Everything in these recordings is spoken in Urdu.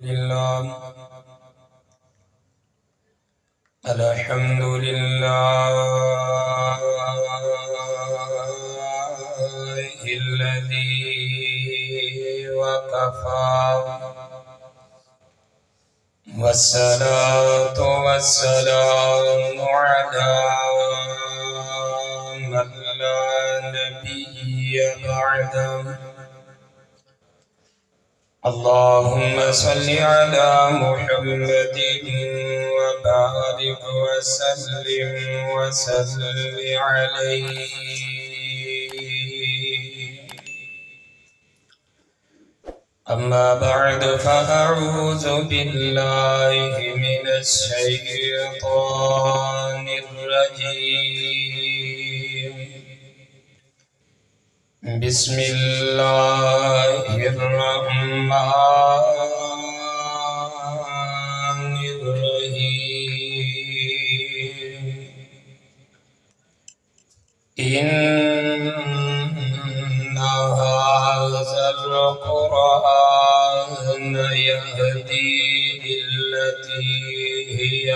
لله الحمد لله الذي وكفى والصلاة والسلام على من لا نبي بعده اللهم صل على محمد وبارك وسلم عليه أما بعد فأعوذ بالله من الشيطان الرجيم بسم الله الرحمن الرحيم إن هذا القرآن يهدي للتي هي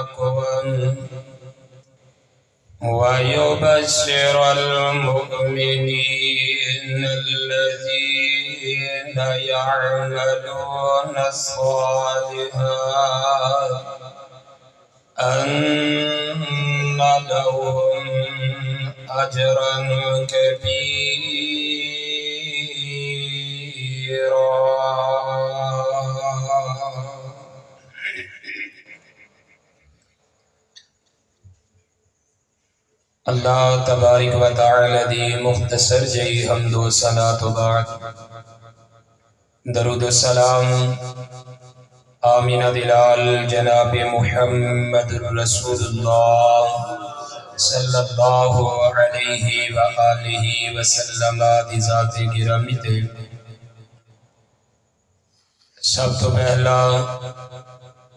أقوم ويبشر المؤمنين الذين يعملون الصالحات أن لهم أجرا كبيرا. اللہ تبارک و تعالی دی مختصر جئی حمد و صلاۃ و بعد درود و سلام آمینہ دلال جناب محمد رسول اللہ صلی اللہ علیہ وآلہ وسلم دی ذات گرامی تے سب تو پہلا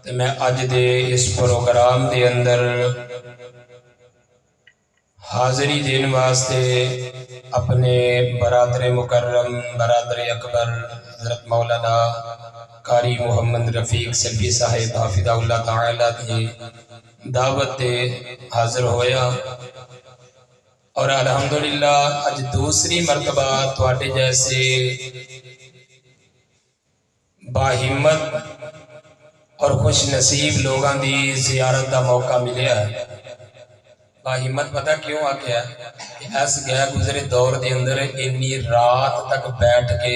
میں اج دے اس پروگرام دے اندر حاضری دین واسطے اپنے برادر مکرم برادر اکبر حضرت مولانا قاری محمد رفیق سلفی صاحب حافظہ اللہ تعالی دی دعوت دے حاضر ہویا اور الحمدللہ اج دوسری مرتبہ تواڈے جیسے باہمت اور خوش نصیب لوگاں دی زیارت دا موقع ملیا ہے۔ باہمت پتہ کیوں آکھیا کہ اس گیا گزرے دور دے اندر اتنی رات تک بیٹھ کے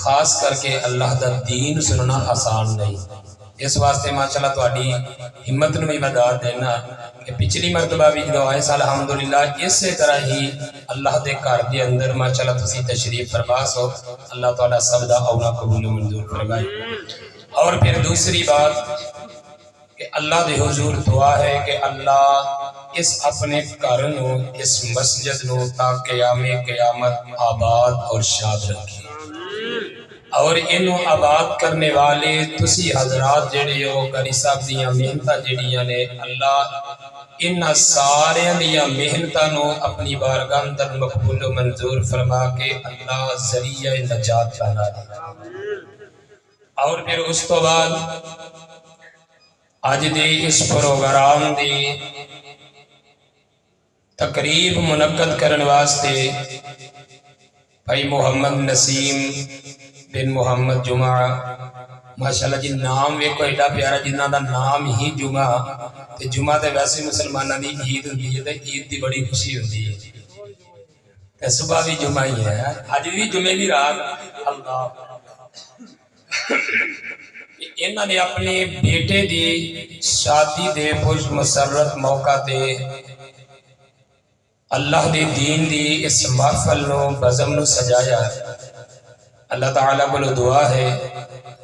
خاص کر کے اللہ دا دین سننا آسان نہیں، اس واسطے ماشاءاللہ تہاڈی ہمت نوں بھی میں داد دینا کہ پچھلی مرتبہ بھی جو آئے سال الحمدللہ اسی طرح ہی اللہ دے گھر دے اندر ماشاءاللہ تسی تشریف فرما سو، اللہ تعالیٰ سب دا اولا قبول و منظور فرمائے۔ اور پھر دوسری بات کہ اللہ دے حضور دعا ہے کہ اللہ اس اپنے گھر نو اس مسجد نو تا قیام قیامت آباد اور شاد رکھے، اور انہوں آباد کرنے والے تسی حضرات جڑے ہو قاری صاحب دیاں محنتاں جڑیاں نے اللہ انہاں سارے دیاں محنتاں نو اپنی بارگاہ اندر مقبول و منظور فرما کے اللہ ذریعہ نجات بنا دے۔ اور پھر اس تو بعد آج دے اس پروگرام دی تقریب منعقد کرنے واسطے بھائی محمد نسیم بن محمد جمعہ ماشاءاللہ جی نام ویکھو ایڈا پیارا جنہاں دا نام ہی جمعہ تے جمعہ تے ویسے مسلماناں دی عید ہوندی ہے تے عید دی بڑی خوشی ہوندی ہے تے صبح بھی جمعہ ہی ہے، اج بھی جمعے دی رات اللہ انہاں نے اپنے بیٹے دی شادی دے خوش مسرت موقع تے اللہ دے دین دی اس محفل نو بزم نو سجایا۔ اللہ تعالیٰ کو دعا ہے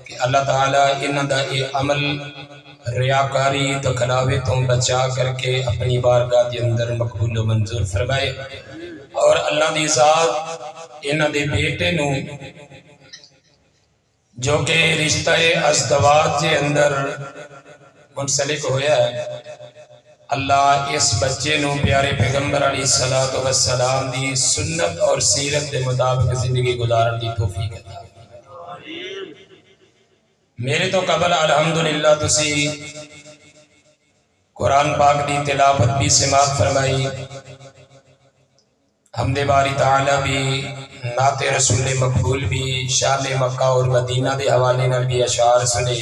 کہ اللہ تعالیٰ انہاں دا یہ عمل ریاکاری دکھلاوے تو بچا کر کے اپنی بارگاہ دے اندر مقبول و منظور فرمائے، اور اللہ دی ذات انہاں دے بیٹے نو جو کہ رشتہ ازدواج کے اندر منسلک ہویا ہے، اللہ اس بچے نو پیارے پیغمبر علیہ السلام دی سنت اور سیرت دے مطابق زندگی گزارن دی توفیق عطا۔ میرے تو قبل الحمدللہ تسی قرآن پاک دی تلاوت بھی سماعت فرمائی، حمد باری تعالی بھی، نعت رسول مقبول بھی، شان مکہ اور مدینہ دے حوالے نال بھی اشعار سنے،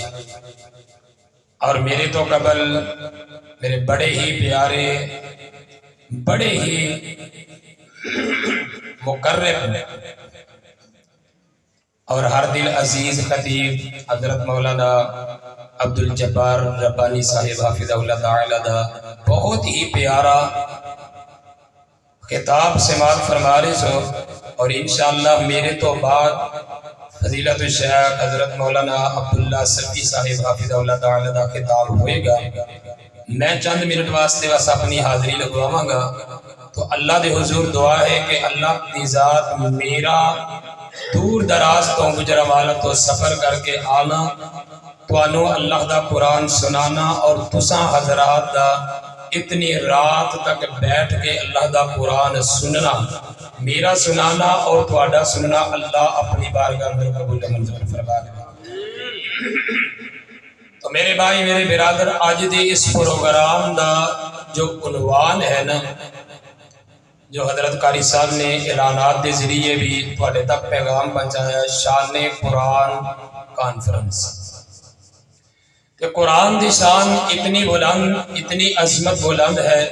اور میرے تو قبل میرے بڑے ہی پیارے، بڑے ہی مقرب اور ہر دل عزیز خطیب حضرت مولانا عبدالجبار ربانی صاحب حافظ اللہ تعالی دا بہت ہی پیارا خطاب سماعت فرما رہے سو، اور انشاءاللہ میرے تو بعد فضیلت الشیخ حضرت مولانا عبداللہ سلفی صاحب حافظ اللہ تعالی دا خطاب ہوئے گا۔ میں چند منٹ واسطے بس اپنی حاضری لگواواں گا، تو اللہ دے حضور دعا ہے کہ اللہ کی ذات میرا دور دراز تو گجرانوالہ تو سفر کر کے آنا، توانو اللہ دا قرآن سنانا، اور تساں حضرات دا اتنی رات تک بیٹھ کے اللہ دا قرآن سننا، میرا سنانا اور تواڈا سننا، اللہ اپنی بارگاہ اندر قبول منظور فرما دے۔ تو میرے بھائی میرے برادر، آج دے اس پروگرام دا جو عنوان ہے نا، جو حضرت قاری صاحب نے اعلانات دے ذریعے بھی تواڈے تک پیغام پہنچایا، شان قرآن کانفرنس۔ کہ قرآن دی شان اتنی بلند، اتنی عظمت بلند ہے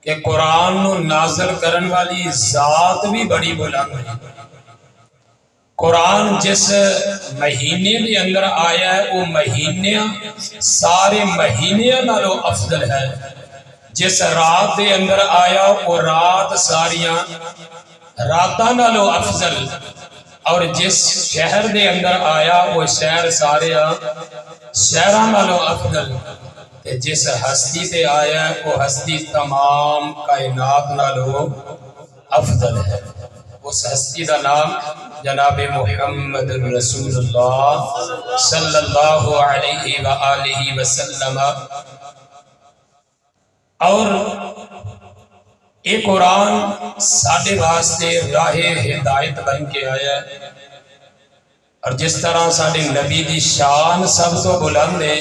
کہ قرآن نو نازل کرن والی ذات بھی بڑی بلند ہے۔ قرآن جس مہینے کے اندر آیا ہے وہ مہینے سارے مہینے نالوں افضل ہے، جس رات کے اندر آیا وہ رات ساریاں راتاں نالوں افضل، اور جس شہر دے اندر آیا وہ شہر سارے شہراں نالوں افضل، تے جس ہستی تے آیا وہ ہستی تمام کائنات نالوں افضل ہے۔ اس ہستی دا نام جناب محمد رسول اللہ صلی اللہ علیہ وآلہ وسلم۔ اور یہ قرآن ساڈے واسطے راہ ہدایت بن کے آیا ہے، اور جس طرح ساڈے نبی دی شان سب تو بلند ہے،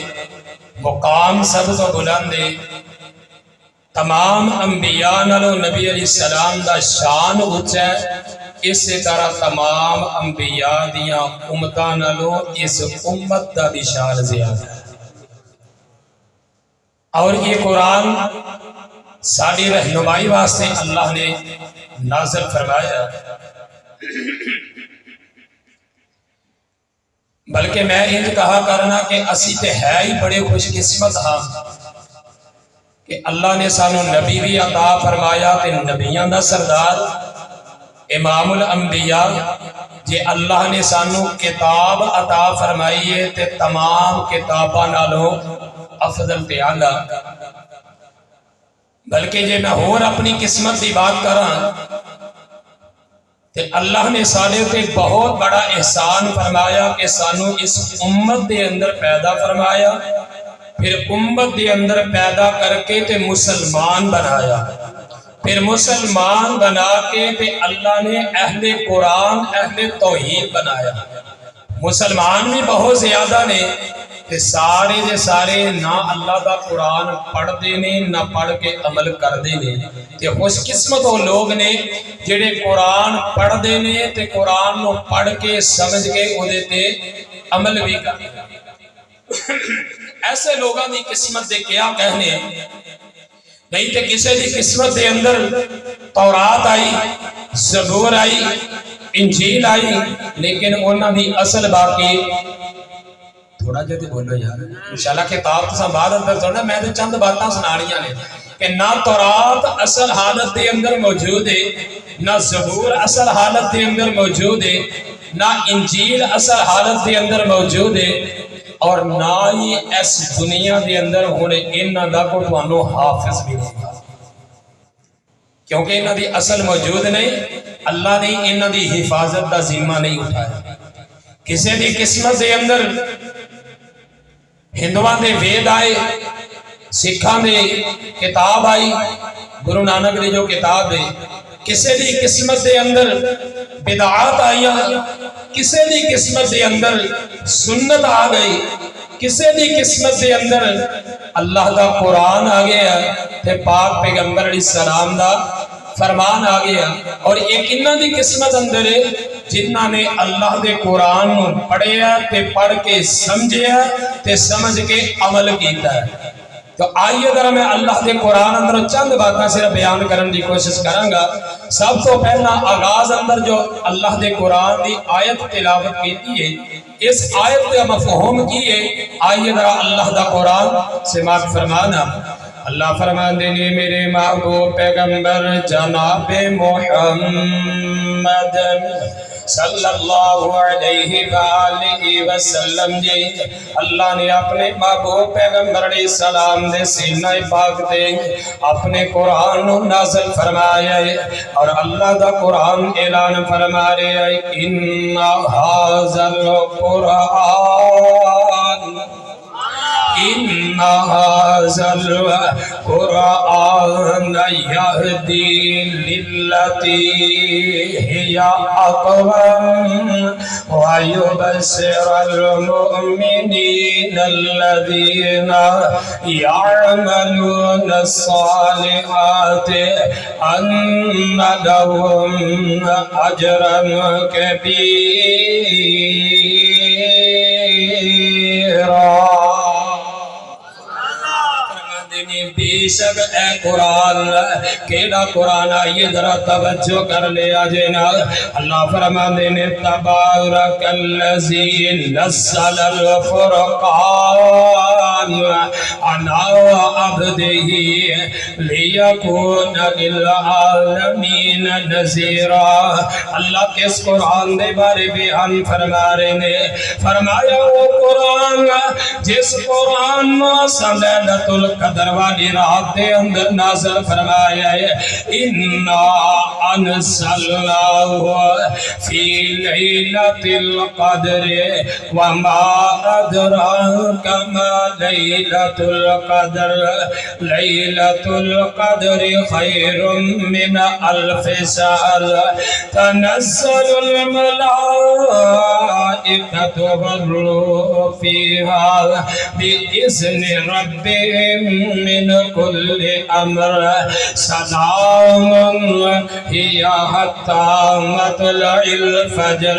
مقام سب تو بلند ہے، تمام انبیاء نالوں نبی علیہ السلام دا شان اونچا ہے، اسی طرح تمام انبیاء دیاں امتاں نالوں اس امت دا بھی شان زیادہ ہے۔ اور یہ قرآن ساری رہنمائی واسطے اللہ نے نازل فرمایا، بلکہ میں انج کہا کرنا کہ اسی تے ہے ہی بڑے خوش قسمت ہاں کہ اللہ نے سانو نبی بھی عطا فرمایا، تے نبیاں دا سردار امام الانبیاء، جے اللہ نے سانو کتاب عطا فرمائی ہے تے تمام کتاباں نالوں افضل تے اعلیٰ۔ بلکہ جے میں اور اپنی قسمت دی بات کراں تے اللہ نے سارے تے بہت بڑا احسان فرمایا کہ سانو اس امت دے اندر پیدا فرمایا، پھر امت دے اندر پیدا کر کے تے مسلمان بنایا، پھر مسلمان بنا کے تے اللہ نے اہل قرآن اہل توحید بنایا۔ مسلمان بھی بہت زیادہ نے تے سارے دے سارے نہ اللہ دا قرآن پڑھ دے نے نہ پڑھ کے عمل کر دے نے، تے خوش قسمت وہ لوگ نے جڑے قرآن پڑھ دے نے تے قرآن نو پڑھ کے سمجھ کے اودے تے عمل بھی کر دے۔ ایسے لوگاں دی قسمت دے کیا کہنے، نہیں تے کسے دی قسمت دے اندر تورات آئی، زبور آئی، انجیل آئی، لیکن انہاں دی اصل باقی تھوڑا جہتے بولو یار، انشاءاللہ کتاب تو بعد اندر سننا، میں تو چند باتاں سناڑیاں نے کہ نہ تورات اصل حالت دے اندر موجود ہے، نہ زبور اصل حالت دے اندر موجود ہے، نہ انجیل اصل حالت دے اندر موجود ہے، اور نہ ہی اس دنیا دے اندر ہونے انہاں دا کو توانو حافظ بھی نہیں، کیونکہ انہاں دی اصل موجود نہیں، اللہ نے انہاں دی حفاظت دا ذمہ نہیں اٹھایا۔ کسی دی قسمت دے اندر ہندوان دے وید آئے، سکھاں دے کتاب آئی، گرو نانک دے جو کتاب ہے، کسی دی قسمت دے اندر بدعات آئی، کسی دی قسمت دے اندر سنت آ گئی، کسی دی قسمت دے اندر اللہ دا قرآن آ گیا تے پاک پیغمبر علیہ السلام دا فرمان آ گیا۔ اور ایک انہاں دی قسمت اندر ہے جنہاں نے اللہ دے قرآن نو پڑھیا تے پڑھ کے سمجھیا تے سمجھ کے عمل کیتا ہے۔ تو آئیے ذرا میں اللہ دے قرآن اندر چند باتاں صرف بیان کرنے دی کوشش کروں گا۔ سب تو پہلا آغاز اندر جو اللہ دے قرآن دی آیت تلاوت کیتی ہے، اس آیت کا مفہوم کی ہے، آئیے ذرا اللہ دا قرآن سماعت فرمانا۔ اللہ فرماندے نے میرے محبوب پیغمبر جناب محمد صلی اللہ علیہ وآلہ وسلم جی، اللہ نے اپنے محبوب پیغمبر علیہ السلام دے سینہ پاک دے اپنے قرآن نو نازل فرمایا ہے، اور اللہ دا قرآن اعلان فرما رہے ہیں ان ھذا القرآن یہدی للتی ہی اقوم ویبشر المؤمنین الذین یعملون الصالحات ان لهم اجرا کبیرا۔ بے شک اے قرآن، کیڑا قرآن آئیے ذرا توجہ کر لیا جینا۔ اللہ فرماندے نے تبارک الذی نزل الفرقان علی عبدہ لیکون للعالمین نذیرا۔ اللہ کس قرآن دے بارے بیان فرما رہے نے، فرمایا وہ قرآن جس قرآن لیلۃ القدر والی رات دے اندر نازل فرمایا ہے، انا انزلناہ فی لیلۃ القدر وما ادراک ما لیلۃ القدر لیلۃ القدر خیر من الف شہر تنزل الملائکۃ والروح فیہا بإذن ربهم من کل امر سلام ہی حتی مطلع الفجر۔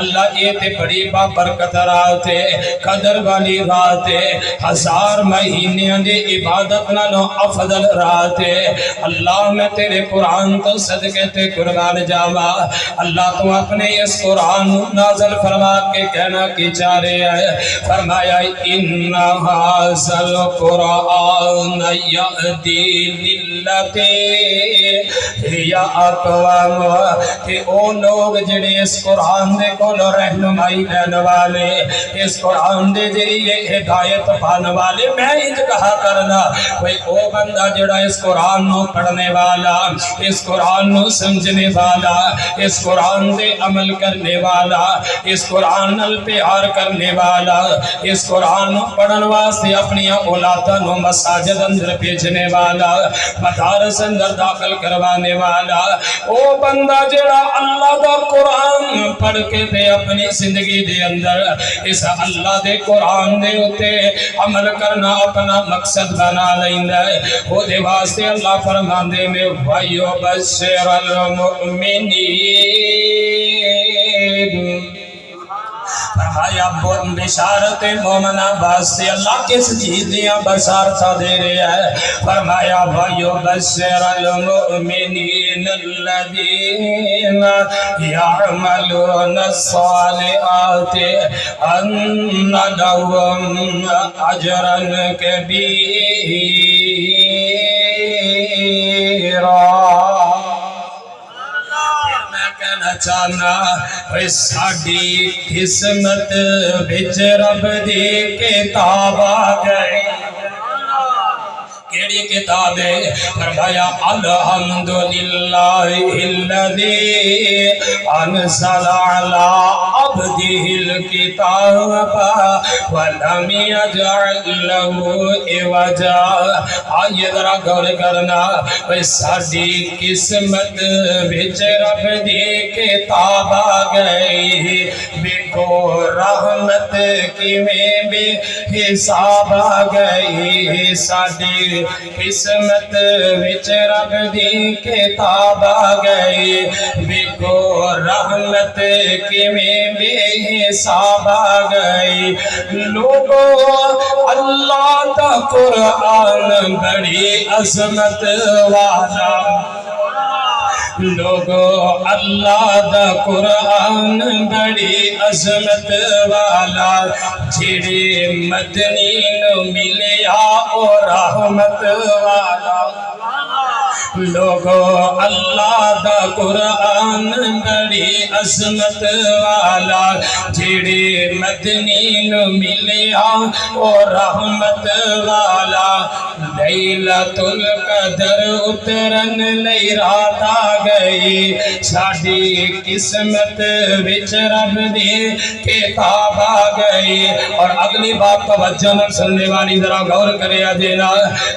اللہ یہ تے بڑی بابرکت رات ہے، قدر والی رات ہے، 1000 مہینے دی عبادت نالوں افضل رات ہے۔ اللہ میں تیرے قرآن تو صدقے تے قربان جاوا۔ اللہ تو اپنے اس قرآن نازل فرما کے کہنا کی چاہ رہے ہیں، فرمایا ان ھذا القرآن یہدی للتی ہی اقوم، کہ او لوگ جڑے اس قرآن دے کولو رہنمائی لین والے، اس قرآن دے ذریعے ہدایت پانے والے، میں انج کہا کرنا کوئی او بندہ جڑا اس قرآن نو پڑھنے والا، اس قرآن نو سمجھنے والا، اس قرآن دے عمل کرنے والا، اس قرآن نال پیار کرنے والا، اس قرآن نو پڑھن واسطے اپنی اولاداں نو مساجد اندر بھیجنے والا، مدارس اندر داخل کروانے والا، او بندہ جڑا اللہ دا قرآن پڑھ کے تے اپنی زندگی دے اندر اس اللہ دے قرآن دے اتے عمل کرنا اپنا مقصد بنا لیندا ہے، او دے واسطے اللہ فرماندے میں وَيُبَشِّرَ الْمُؤْمِنِينَ۔ فرمایا بشارت مومنہ واسطے اللہ کس چیز دیاں بشارتاں دے رہے ہیں، فرمایا وَيُبَشِّرَ الْمُؤْمِنِينَ الَّذِينَ يَعْمَلُونَ الصَّالِحَاتِ أَنَّ لَهُمْ أَجْرًا كَبِيرًا۔ چاہنا ساڈی قسمت بچ رب دی کتاب آ گئی، کیڑی کتاب ہے؟ فرمایا الحمدللہ الذی انزل علی عبدہ الکتاب ولم یجعل لہ عوجا۔ آئیے ذرا غور کرنا، ساڈی قسمت وچ رب دی کتاب آ گئی، دیکھو رحمت کیویں بے حساب آ گئی، ساڈی قسمت وچ رب دی کتاب آ گئی، دیکھو رحمت کیویں بے حساب آ گئی۔ لوگو اللہ دا قرآن بڑی عظمت والا، لوگو اللہ دا قرآن بڑی عظمت والا، جڑے مدنی نو ملیا او رحمت والا۔ لوگو اللہ دا قرآن بڑی عظمت والا، جڑے مدنی نو ملیا او رحمت والا۔ لیلۃ القدر اترن لئی رات آ گئی، ساڈی قسمت وچ رب دی کتاب آ گئی۔ اور اگلی بات توجہ نال سننے والی ذرا غور کرے دینا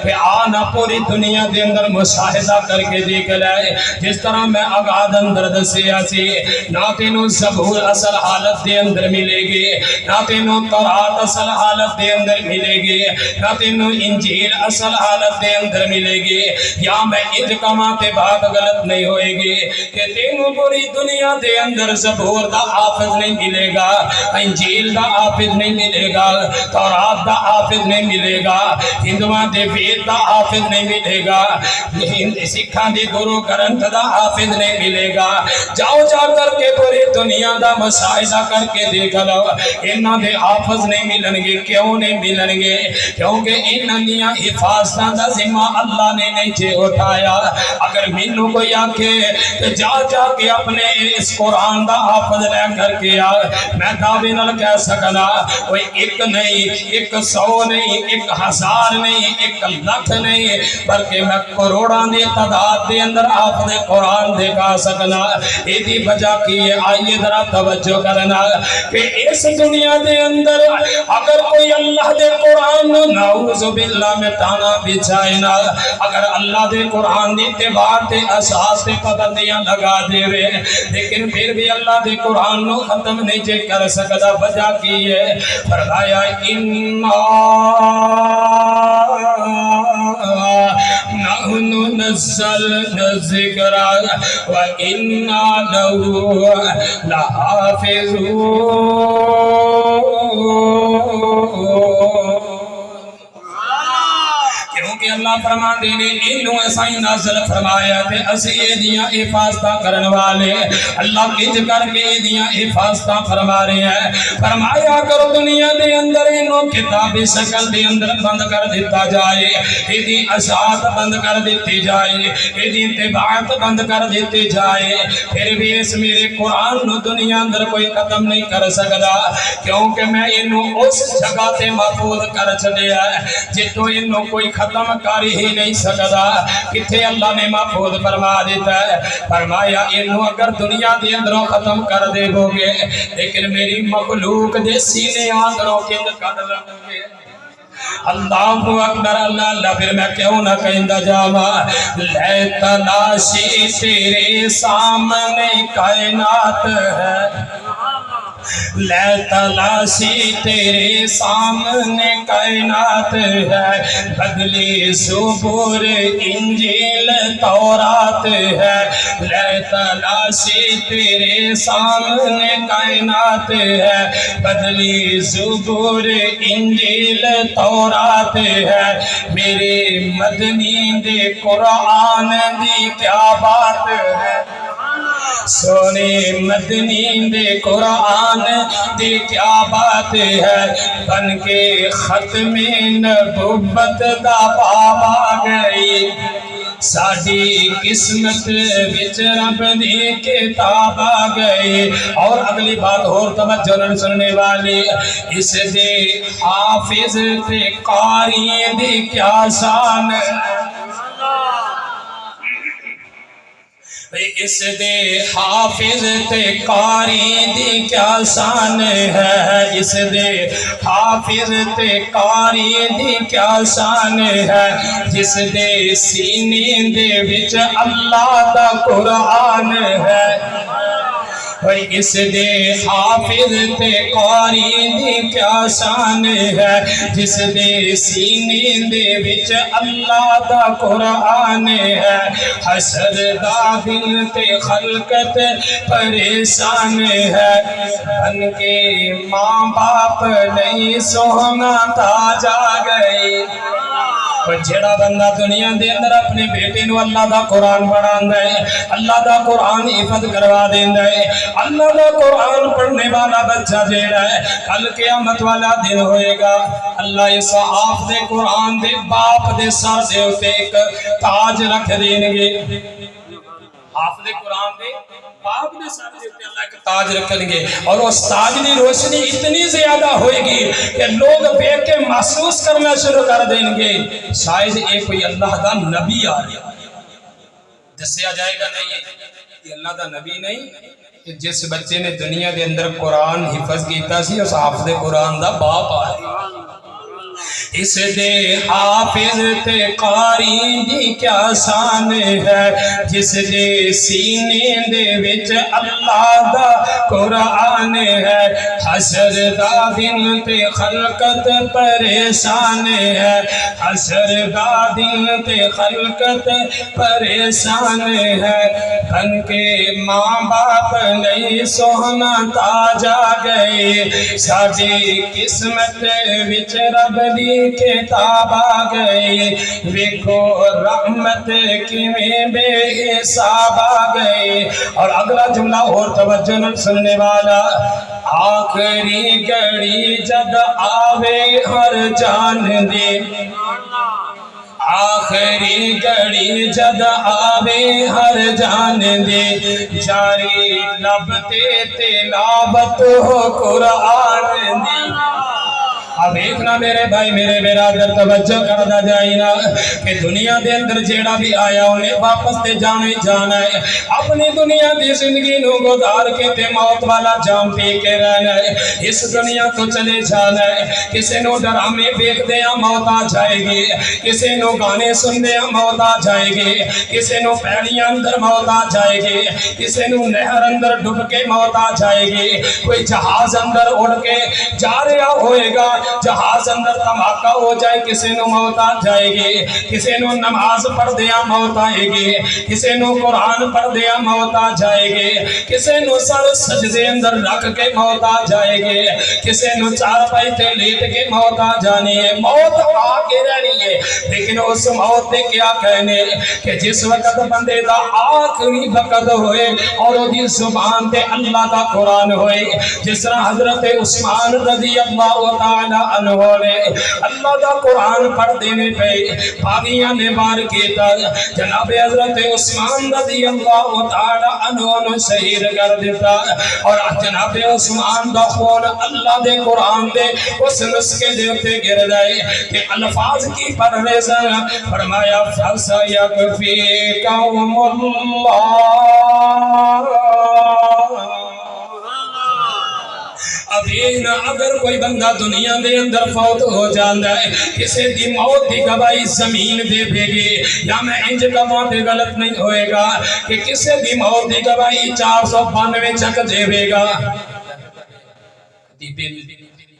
کہ آنا پوری دنیا دے اندر مشاہدہ کر کے دیکھ لائے، جس طرح میں آغاز اندر دسیا سی، نہ تینوں زبور اصل حالت دے اندر ملے گی، نہ تینوں تورات اصل حالت دے اندر ملے گی، نہ تینوں انجیل اصل حالت دے اندر ملے گی۔ یا میں اجکما تے بات غلط نہیں ہوئے گی کہ تینوں پوری دنیا دے اندر زبور دا حافظ نہیں ملے گا، انجیل دا حافظ نہیں ملے گا، تورات دا حافظ نہیں ملے گا، ہندوان دے وید دا حافظ نہیں ملے گا، سکھاں دی گرو گرنتھ دا حافظ نہیں ملے گا۔ جاؤ جا کر کے پوری دنیا دا مشاہدہ کر کے دیکھ لو، انہاں دے حافظ نہیں ملن گے۔ کیوں نہیں ملن گے؟ کیونکہ انہاں دیاں حفاظتاں دا ذمہ اللہ نے نہیں چھے اٹھایا۔ اگر مینوں کوئی آکھے تو جا کے اپنے اس قرآن دا حافظ لے کر کے آ، میں دعوے نال کہہ سکنا کوئی ایک نہیں، 100 نہیں، 1000 نہیں، 1 لاکھ نہیں، بلکہ میں کروڑاں دی تعداد دے اندر حافظ قرآن دکھا سکنا۔ ایدی وجہ کی ہے، آئیے ذرا توجہ کرنا کہ اس دنیا دے اندر اگر کوئی اللہ دے قرآن نعوذ باللہ میں تانا بچھائے نا، اگر اللہ دے قرآن دی اتباع تے اساس تے پابندیاں لگا دے رہے، لیکن پھر بھی اللہ دے قرآن نو ختم نہیں جے کر سکتا۔ وجہ کی ہے، فرمایا نحن نزلنا الذکر وإنا له لحافظون۔ کیونکہ اللہ فرما دینے انہوں ایسائی نازل فرمایا تھے، اسی دیاں حفاظتہ کرن والے، اللہ کج کر کے دیاں حفاظتہ فرما رہے ہیں۔ فرمایا کرو دنیا دے اندر انہوں کتابی شکل دے اندر بند کر دیتا جائے، ایدی اشاعت بند کر دیتی جائے، ایدی اتباعت بند کر دیتی جائے، پھر بھی اس میرے قرآن نو دنیا اندر کوئی ختم نہیں کر سکتا، کیونکہ میں انہوں اس جگہ تے محفوظ کر چلے ہیں جتو انہوں کوئی ختم کاری ہی نہیں سکتا۔ کتھے اللہ نے محفوظ فرما دیتا ہے، فرمایا انہوں اگر دنیا دے اندروں ختم کر دے ہو گے، لیکن میری مخلوق دے سینے آندروں کے اندر کر لگو گے۔ اللہ اکبر، اللہ اللہ۔ پھر میں کیوں نہ کہندہ جاما، لے تلاشی تیرے سامنے کائنات ہے، لے تلاشی تیرے سامنے کائنات ہے، بدلی زبور انجیل تورات ہے، لے تلاشی تیرے سامنے کائنات ہے، بدلی زبور انجیل تورات ہے، میرے مدنی دے قرآن دی کیا بات ہے، سونے مدنی دے قرآن دی کیا بات ہے، بن کے ختم نبوت دا باب آ گئی، ساڈی قسمت وچ رب دی کتاب آ گئی. اور اگلی بات اور توجہ نال سننے والی، اس دے حافظ تے قاری دی کیا شان ہے. اس دے حافظ تے قاری دی کیا شان ہے. اس دے حافظ تے قاری دی کیا شان ہے. جس دے سینے دے وچ اللہ دا قرآن ہے. اس دے حافظ تے قاری دی کیا شان ہے. جس دے سینے دے وچ اللہ دا قرآن ہے. حشر دا دل تے خلقت پریشان ہے. بن کے ماں باپ نہیں سونا تاج آ گئی. جڑا بندہ دنیا دے اندر اپنے بیٹے نو اللہ دا قرآن پڑھاندا ہے، اللہ دا قرآن حفظ کروا دیندا ہے، اللہ دا قرآن پڑھنے والا بچہ جیڑا ہے کل قیامت والا دن ہوئے گا، اللہ اس آپ دے قرآن دے باپ دے سر دے اوتے ایک تاج رکھ دین گے. آپ دے قرآن دے باپ دے سر دے اوتے اللہ ایک تاج رکھیں گے، اور اس تاج دی روشنی اتنی زیادہ ہوئے گی کہ لوگ دیکھ کے محسوس کرنا شروع کر دیں گے شاید ایک کوئی اللہ دا نبی آ رہا. دسیا جائے گا نہیں یہ اللہ دا نبی نہیں، جس بچے نے دنیا دے اندر قرآن حفظ کیتا سی اس حافظ قرآن دا باپ آ رہا. اس دے حافظ تے قاری دی کیا شان ہے. جس دے سینے دے وچ اللہ دا قرآن ہے. حشر دا دن تے خلقت پریشان ہے. حشر دا دن تے خلقت پریشان ہے. بن کے ماں باپ نہیں سونا تاج آ گئے. ساڈی قسمت وچ رب دی کتاب آ گئی. ویکھو رحمت کیویں بے حساب آ گئی. اور اگلا جملہ اور توجہ نال سننے والا، آخری گھڑی جد آوے ہر جان دی. آخری گھڑی جد آوے ہر جان دے. جاری لب تے تلاوت ہو قرآن دی. اب ایکنا میرے بھائی میرے برادر توجہ کردا جائینا کہ دنیا دے اندر جیڑا بھی آیا انہیں واپس تے جانا ہی جانا ہے. اپنی دنیا دی زندگی نو گزار کے تے موت والا جام پی کے رہنا ہے. اس دنیا تو چلے جانا ہے. کسے نو ڈرامے دیکھ دیا موت آ جائے گی، کسے نو گانے سن دیا موت آ جائے گی، کسے نو پیڑیاں اندر موت آ جائے گی، کسے نو نہر اندر ڈب کے موت آ جائے گی، کوئی جہاز اندر اڑ کے جا رہا ہوئے گا، جہاز اندر دھماکہ ہو جائے کسی نو موت آ جائے گی، کسی نو نماز پڑھ دیا موت آئے گی، کسی نو قرآن پڑھ دیا موت آ جائے گی، کسی نو سر سجدے اندر رکھ کے موت آ جائے گی، کسی نو چار پائی تے لیٹ کے موت آ جانی ہے. موت آ کے رہنی ہے. لیکن اس موت نے کیا کہنے کہ جس وقت بندے دا آخری وقت ہوئے اور وہ دی زبان تے اللہ دا قرآن ہوئے، جس طرح حضرت عثمان رضی اللہ تعالی عنہ نے اللہ دا قرآن پڑھ دینے پہ باغیاں نے مار کیتا، جناب حضرت عثمان رضی اللہ تعالی عنہ نے شہید کر دیتا. اور جناب عثمان دا خون اللہ دے قرآن دے اس نسخے دے اتے گر جائے کہ الفاظ کی پرویزن فرمایا فَسَيَكْفِيكَهُمُ اللَّهُ. ابھی اگر کوئی بندہ دنیا دے اندر فوت ہو جاندہ ہے، کسی دی موت دی گواہی زمین دے بھیگی، یا میں انج کہاں دے غلط نہیں ہوئے گا کہ کسی دی موت دی گواہی 492 چک دے بے گا.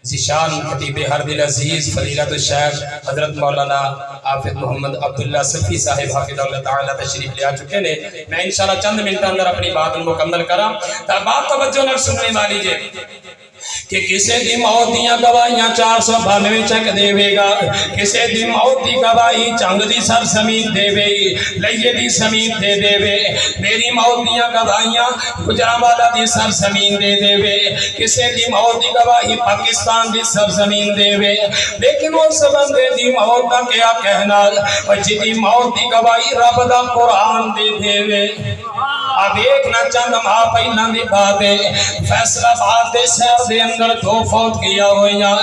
ذیشان خطیب حرب العزیز فضیلت الشیخ حضرت مولانا حافظ محمد عبداللہ صفی صاحب حافظ اللہ تعالیٰ تشریف لے آ چکے نے. میں انشاءاللہ چند منٹ اندر اپنی بات مکمل کرا تا بات توجہ نہ سننے والی جے. کہ کسے دی موت دیاں گواہیاں 492 چک دے گا، کسے دی موت دی گواہی چنگ دی سر سمین دے وے، لئیے دی سمین دے دے وے، میری موت دیاں گواہیاں گجرانوالا دی سر سمین دے دے وے، کسے دی موت دی گواہی پاکستان دی سر زمین دے وے، لیکن اس بندے دی موت دا کیا کہنا، جی دی موت دی گواہی رب دا قرآن دے دے وے۔ اب ایک نہ چند ماہ پہلا دی بات ہے، فیصلہ بات دے شہر دے اندر دو فوت کیا ہوئیاں،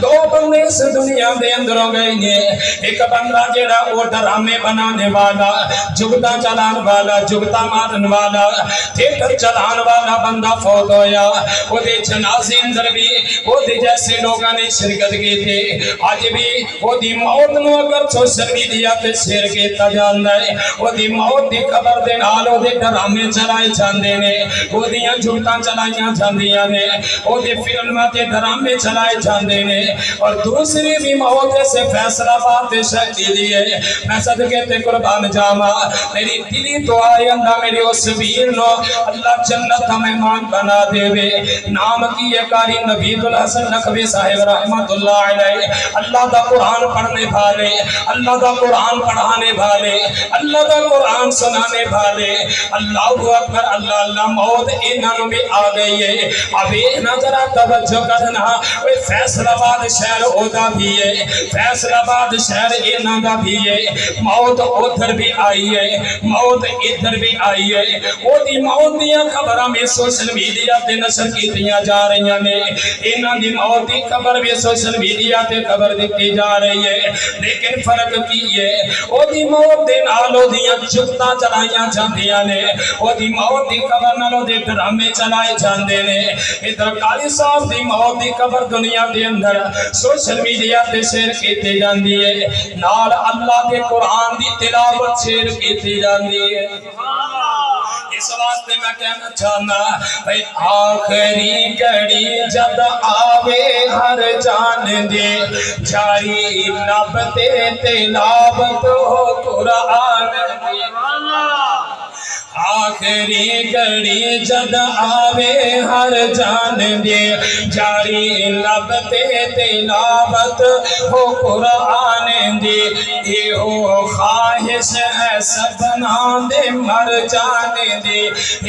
دو بندے اس دنیا دے اندر ہو گئے ہیں۔ ایک بندہ جڑا وہ ڈرامے بنانے والا، جگتا چلان والا، جگتا مارن والا، تھیٹر چلان والا بندہ فوت ہویا، وہ دے جنازے اندر بھی وہ دے جیسے لوگاں نے شرکت کی تھی۔ آج بھی وہ دی موت نو اگر سوشل میڈیا تے شیئر کیتا جاندا ہے، وہ دی موت دی خبر دے نال وہ دے ڈرامے چلائے جاندے نے، وہ دیاں جھوٹاں چلائیاں جاندیاں نے، وہ دے فلماں تے ڈرامے چلائے جاندے نے، اور دوسری بھی موت سے فیصلہ بات شہدی دیئے۔ میں صدقے تے قربان جاما، میری دلی دعا ہے اللہ میری اس ویر نو اللہ جنت مہمان بنا دے وے۔ نام کی یہ کاری نبید الحسن نقوی صاحب رحمت اللہ علیہ، اللہ دا قرآن پڑھنے بھالے، اللہ دا قرآن پڑھانے بھالے، اللہ دا قرآن سنانے بھالے، اللہ اکبر اللہ اللہ، موت انہوں بھی آ گئی ہے۔ اب ایک نظرہ توجہ کرنا، فیصل آباد شہر اودا بھی ہے، فیصل آباد شہر انہوں دا بھی ہے، موت ادھر بھی آئی ہے، موت ادھر بھی آئی ہے۔ وہ دی موت دیا خبرہ میں سوشل میڈیا تے نشر کی دیا جا رہی ہیں، انہوں دی موت دی خبر بھی سوشل میڈیا تے خبر دیتی جا رہی ہے، لیکن فرق کی ہے وہ دی موت دے نالوں دیا جگتاں چلائیاں جاندیاں نے، وہ دی موت دی خبر نالوں دے ڈرامے چلائے جاندے نے۔ ادھر قاری صاحب دی موت دی خبر دنیا دے اندر سوشل میڈیا تے شیئر کیتی جاندی ہے، نال اللہ دے قرآن دی تلاوت شیئر کیتی جاندی ہے۔ اس واسطے میں کہنا چاہنا، آخری گھڑی جب آوے ہر جان دے، جاری لب تے تلاوت ہو قرآن دے۔ آخری گھڑی جد آوے ہر جان دے، جاری لب تے تلاوت ہو قرآن دے۔ یہ ہو خواہش ہے سبنا دے مر جانے دے،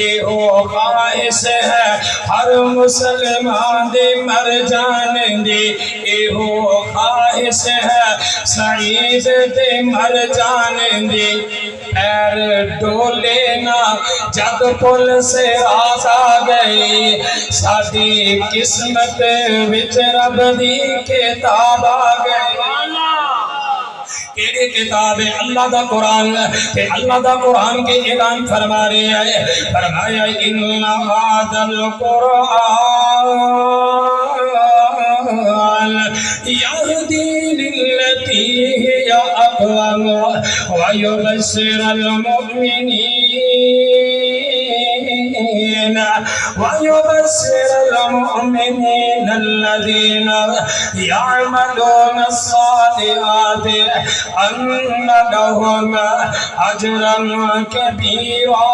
یہ ہو خواہش ہے ہر مسلمان دے مر جانے دے، یہ ہو خواہش ہے سعید دے مر جانے دے۔ پیر ڈولے نہ جد پل سے راز آ گئی، سادی قسمت وچ رب دی کتاب آ گئی۔ کیڑی کتاب ہے؟ اللہ دا قرآن، کہ اللہ دا قرآن کے اعلان فرما رہے ہیں، فرمایا ان ھذا القرآن یہدی للتی ہی اقوم ویبشر المؤمنین ويبشر المؤمنين الذين يعملون الصالحات أن لهم أجرا كبيرا۔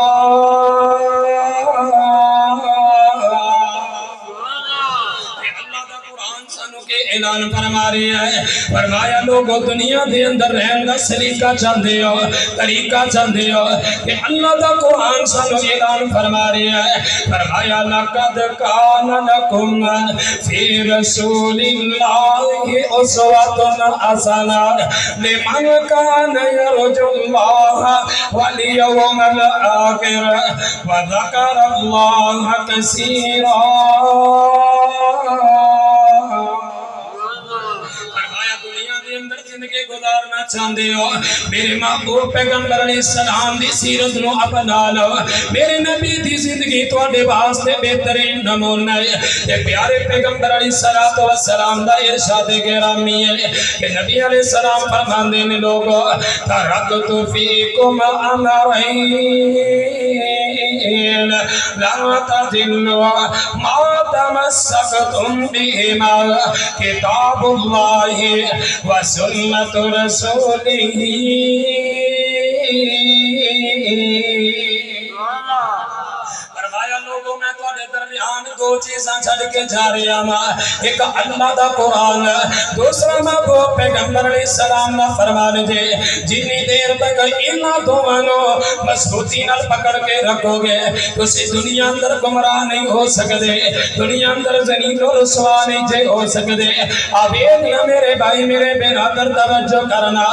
اعلان فرما رہے ہیں، فرمایا لوگوں دنیا دے اندر رہن دا سلیقہ چاہتے ہو، طریقہ چاہتے ہو، کہ اللہ دا قرآن سانو اعلان فرما رہے ہیں، فرمایا لَقَدْ كَانَ لَكُمْ فِي رَسُولِ اللَّهِ أُسْوَةٌ حَسَنَةٌ لِمَنْ كَانَ يَرْجُو اللَّهَ وَالْيَوْمَ الْآخِرَ وَذَكَرَ اللَّهَ كَثِيرًا۔ زندگی گزارنا چاہتے ہو، میرے محبوب پیغمبر علیہ السلام دی سیرت نو اپنا لو، میرے نبی دی زندگی تواڈے واسطے بہترین نمونہ ہے۔ تے پیارے پیغمبر علیہ السلام دا ارشاد گرامی ہے کہ نبی علیہ السلام فرماندے نے لوگو ترکت فیکم امرین لن تضلوا ما تمسکتم بہما کتاب اللہ وسنت رسولہ۔ فرمایا لوگوں میں تواڈے درمیان دو دو چیزاں چھڑ کے جا رہے ہیں، ایک اللہ دا قرآن، دوسرا محبوب پیغمبر علیہ السلام دا فرمان جے جنی دیر تک انہاں دوانوں مضبوطی نال پکڑ کے رکھو گے تسی دنیا اندر گمراہ نہیں ہو سکتے، دنیا اندر ذلیل و رسوا نہیں جے ہو سکتے۔ آویت نہ میرے بھائی میرے برادر توجہ کرنا،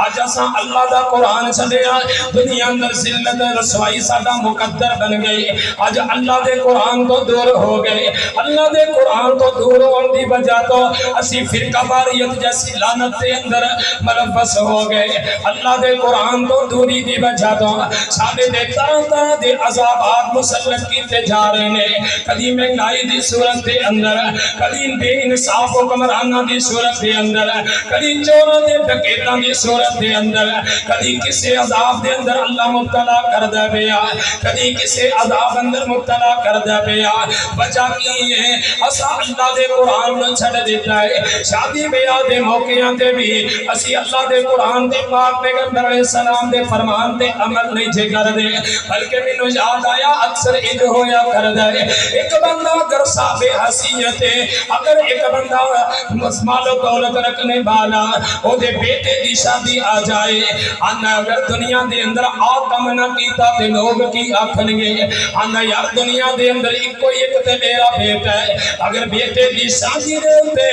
آج اساں اللہ دا قرآن چھڈیا، دنیا اندر ذلت رسوائی ساڈا مقدر بن گئی، آج اللہ دے قرآن تو دور ہو گئے، اللہ دے قرآن تو دور ہون دی وجہ تو اسی فرقہ واریت جیسی لعنت دے اندر ملوث ہو گئے، اللہ دے قرآن تو دوری دی وجہ تو ساڈے دے طرح طرح دے عذابات مسلط کیتے جا رہے ہیں، کبھی مہنگائی دی صورت دے اندر، کبھی بے انصاف حکمراناں دی صورت دے اندر، کبھی چوراں دے ڈکیتاں دی صورت دے اندر، کبھی کسے عذاب دے اندر اللہ مبتلا کر دے پیا، کبھی کسے عذاب اندر مبتلا کر دے پیا، وجہ کی ہے اسا اللہ دے قرآن نو چھڑ دیتا ہے، شادی بیاہ دے موقعاں تے بھی اسی اللہ دے قرآن دے پاک پیغمبر علیہ السلام دے فرمان تے عمل نہیں جے کر دے، بلکہ مینوں یاد آیا اکثر انج ہویا کر دے، ایک بندہ اگر صاحب حیثیت ہے، اگر ایک بندہ مال و دولت رکھنے والا او دے بیٹے دی شادی آ جائے، آنا اگر دنیا دے اندر آکم نہ کیتا تے لوگ کی آکھن گے، آنا یار دنیا دے اندر ایک کوئی ایک تے میرا بیٹا ہے، اگر بیٹے دی شادی دے تے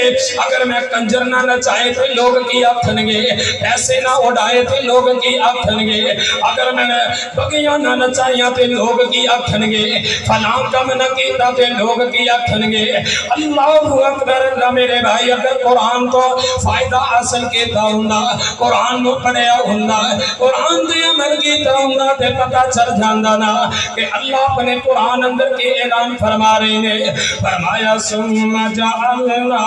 اگر میں کنجر نہ نچائے تے لوگ کی آکھن گے، پیسے نہ اڑائے تے لوگ کی آکھن گے، اگر میں بگیاں نہ نچائیاں تے لوگ کی آکھن گے، فلاں کم نہ کیتا تے لوگ کی آکھن گے۔ اللہ اکبر، اللہ میرے بھائی اگر قرآن کو فائدہ حاصل کیتا ہوندا، قرآن کو پڑھیا ہوندا، قرآن دے عمل کیتا ہوندا تے پتہ چل جاندا نا کہ اللہ اپنے قرآن اندر کے اعلان فرما رہے ہیں، فرمایا ثم جعلنا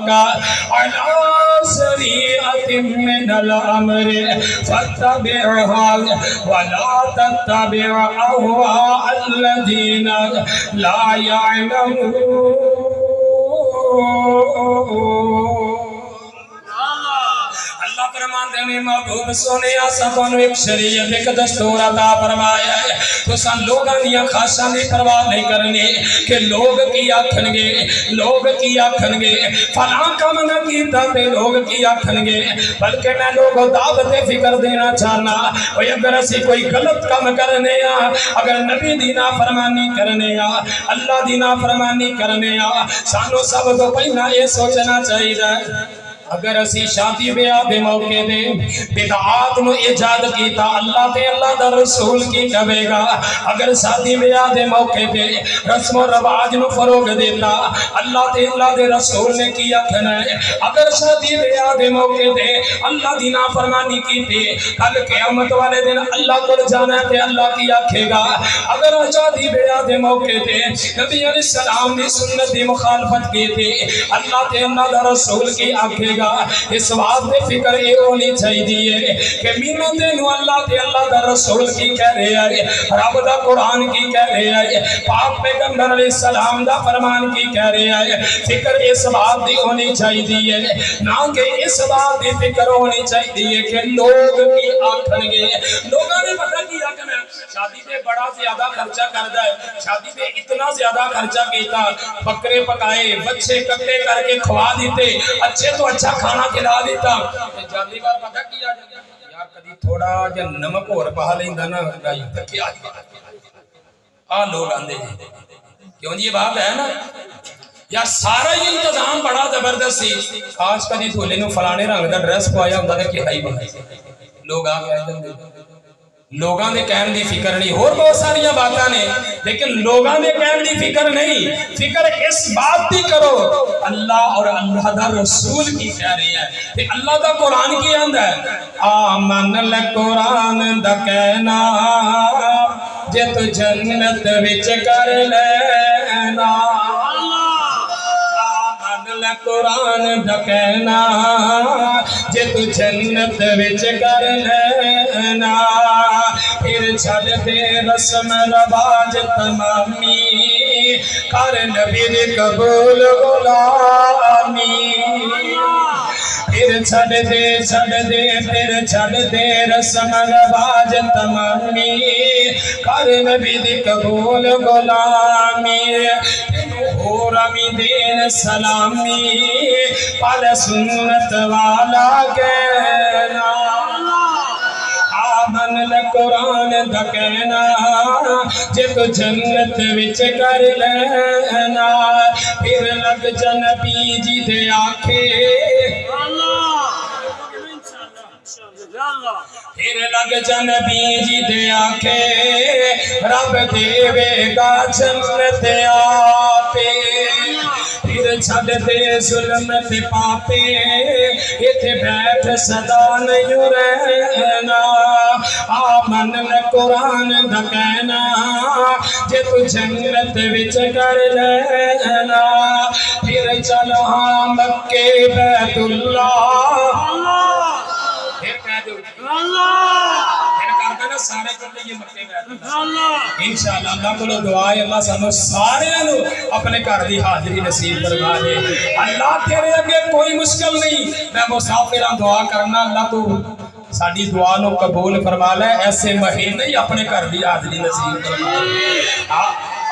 کا علی شریعت من الامر فاتبعها ولا تتبع اهواء الذین لا يعلمون۔ اللہ فرماندے نے محبوب سونے آسا تو ایک شریعت ایک دستور عطا فرمایا ہے، تو سن لوگاں دیاں خواہشاں دی پرواہ نہیں کرنی کہ لوگ کی آکھن گے، لوگ کی آکھن گے، فلاں کام نہ کیتا تے لوگ کی آکھن گے، بلکہ میں لوگوں دعوت فکر دینا چاہنا، اور اگر اسی کوئی غلط کام کرنے اگر نبی دی نافرمانی کرنے اللہ دی نافرمانی کرنے سانو سب تو پہلا یہ سوچنا چاہیے اگر اسی شادی بیاہ دے موقع دے بدعات نو ایجاد کیتا اللہ تے اللہ دا رسول کی کہے گا، اگر شادی بیاہ دے موقع دے رسم و رواج نو فروغ دیتا اللہ تے اللہ دے رسول نے کیا کہنا ہے، اگر شادی بیاہ دے موقع دے اللہ دی نافرمانی کیتے کل قیامت والے دن اللہ کو جانا ہے تے اللہ کی آکھے گا، اگر شادی بیاہ دے موقع دے نبی علیہ السلام دی سنت دی مخالفت کیتے اللہ تے اللہ دا رسول کی آکھے گا۔ اس بات پہ فکر یہ ہونی چاہیے کہ منت نو اللہ تے اللہ دا رسول کی کہہ رہے آئے، رب دا قرآن کی کہہ رہے آئے، پاک پیغمبر علیہ السلام دا فرمان کی کہہ رہے آئے، فکر اس بات دی ہونی چاہیے، نہ کہ اس بات دی فکر ہونی چاہیے کہ لوگ کی آکھن گے۔ لوگوں نے پتہ کیا کہ میں شادی پہ بڑا زیادہ خرچہ کردا ہے، شادی پہ اتنا زیادہ خرچہ کیتا، بکرے پکائے، بچے کٹے کر کے کھوا دیتے، اچھے تو اچھا کھانا کھلا دیتا، جلدی بار پتہ کیا یار کدی تھوڑا جا نمک اور پا لیندا نا گائی تک کیا لوگ آندے جی کیوں جی یہ بات ہے نا یا سارا ہی انتظام بڑا زبردستی، آج کدی تھولے نو فلانے رنگ دا ڈریس پایا ہوندا تے کہ ہائی بھائی لوگ آ کے آندے لوگاں دے کہن دی فکر نہیں، اور بہت ساری باتاں نے لیکن لوگاں دے کہن دی فکر نہیں، فکر اس بات دی کرو اللہ اور اللہ دا رسول کی کہہ رہی ہے کہ اللہ دا قرآن کی آندا ہے آمن القرآن دا کہنا جے تو جنت وچ کر لینا، قرآن دا کہنا جے تو جنت وچ کر لینا، پھر چھڑ دے رسم رواج تمامی کر نبی دی قبول غلامی، پھر چھڑ دے پھر چھڑ دے رسم رواج تمامی کر نبی دی قبول غلامی ہو رمی دین سلامی پل سنت والا کہنا آمن قرآن دا کہنا جے تو جنت وچ کر لینا پھر لگ جا نبی جی دے آکھے پھر لگ جا نبی جی دے آکھے رب دے گا جنت آپے پھر چھڑ دے ظلم تے پاپے ایتھے بیٹھ صدا نہیں رہنا آمن قرآن دا کہنا جے تو جنت وچ کر لینا پھر چلو ہاں مکے بیت اللہ سارے کر لئے مکے بیت اللہ انشاءاللہ اللہ کو دعا ہے اللہ سانو سارے اپنے گھر دی حاضری نصیب فرما دے اللہ تیرے اگے کوئی مشکل نہیں میں مسافراں دعا کرنا اللہ تو ساڈی دعا نو قبول فرما لے ایسے مہینے ہی اپنے گھر دی حاضری نصیب فرما دے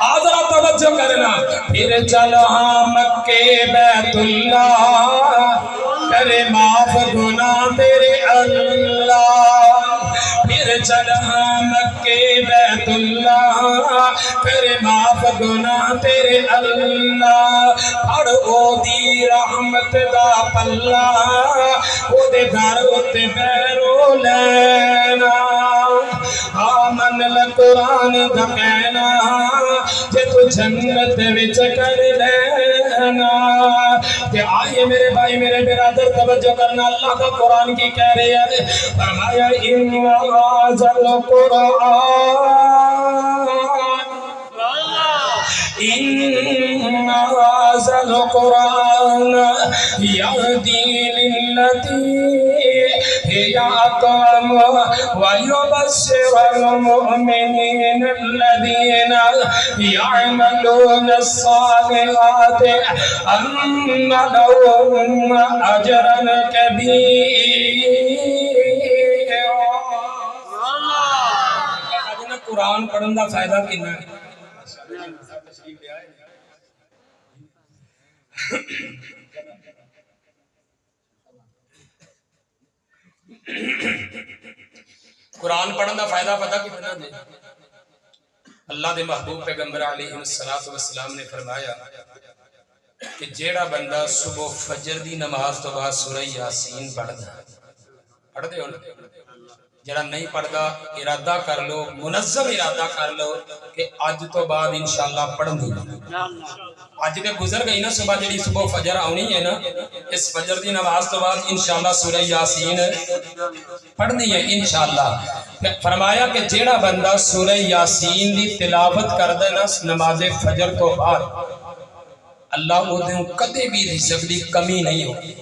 آذرا توجہ کرنا پھر چلو ہاں مکے بیت اللہ کرے معاف گناہ تیرے اللہ پھر چل ہاں مکے بیت اللہ کرے معاف گناہ تیرے اللہ پڑھ او دی رحمت دا پلہ او دے گھر اتے بیرو لینا آمن قرآن دا کہنا جے تو جنت وچ کر لینا کہ آئیے میرے بھائی میرے برادر توجہ کرنا اللہ کا قرآن کی کہہ رہے ہیں فرمایا ان هذا القرآن يهدي للتي هي أقوم ويبشر المؤمنين الذين يعملون الصالحات أن لهم أجرا كبيرا قرآن پڑھن دا فائدہ کنا ہے قرآن پڑھن دا فائدہ پتہ کتنا دے اللہ دے محبوب پیغمبر علیہ السلام نے فرمایا کہ جیڑا بندہ صبح فجر دی نماز تو بعد سورہ یاسین پڑھ دے ہو جڑا نہیں پڑھدا ارادہ کر لو منظم ارادہ کر لو کہ آج تو بعد انشاءاللہ پڑھنی آج تے گزر گئی نا صبح جڑی صبح فجر آنی ہے نا اس فجر دی نماز تو بعد انشاءاللہ سورہ یاسین پڑھنی ہے انشاءاللہ فرمایا کہ جیڑا بندہ سورہ یاسین دی تلاوت کردا ہے نا نماز فجر تو بعد اللہ وہ دن کدے بھی رزق دی کمی نہیں ہوگی